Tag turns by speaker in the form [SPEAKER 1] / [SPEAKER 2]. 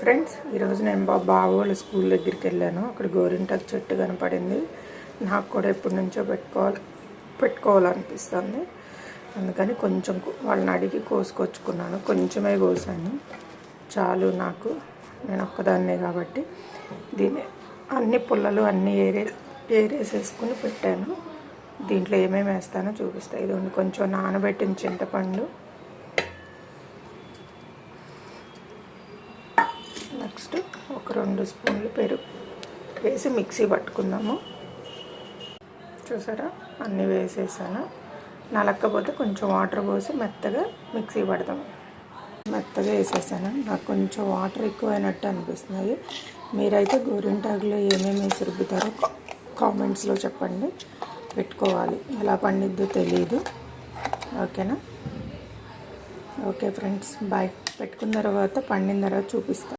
[SPEAKER 1] Friends, ఈరోజు నేను బాబు వాళ్ళ స్కూల్ దగ్గరికి వెళ్ళాను. అక్కడ గోరింటాకు చెట్టు కనపడింది. నాకు కూడా ఎప్పటి నుంచో పెట్టుకోవాలనిపిస్తుంది. అందుకని కొంచెం వాళ్ళని అడిగి కోసుకొచ్చుకున్నాను. కొంచెమే కోసాను, చాలు నాకు, నేను ఒక్కదాన్నే కాబట్టి. దీన్ని అన్ని పుల్లలు అన్నీ ఏరేసేసుకుని పెట్టాను. దీంట్లో ఏమేమి వేస్తానో చూపిస్తాను. ఇది కొంచెం నానబెట్టిన చింతపండు, నెక్స్ట్ ఒక 2 స్పూన్లు పెరుగు వేసి మిక్సీ పట్టుకుందాము. చూసారా, అన్నీ వేసేసాను. నలక్కపోతే కొంచెం వాటర్ పోసి మెత్తగా మిక్సీ పడదాము. మెత్తగా వేసేసాను. నాకు కొంచెం వాటర్ ఎక్కువైనట్టు అనిపిస్తుంది. మీరైతే గోరింటాకులో ఏమేమి వేసి రుబ్బుతారో కామెంట్స్లో చెప్పండి. పెట్టుకోవాలి, ఎలా పండిద్దో తెలియదు. ఓకేనా? Okay friends, bye. పెట్టుకున్న తర్వాత పండిన తర్వాత చూపిస్తాను.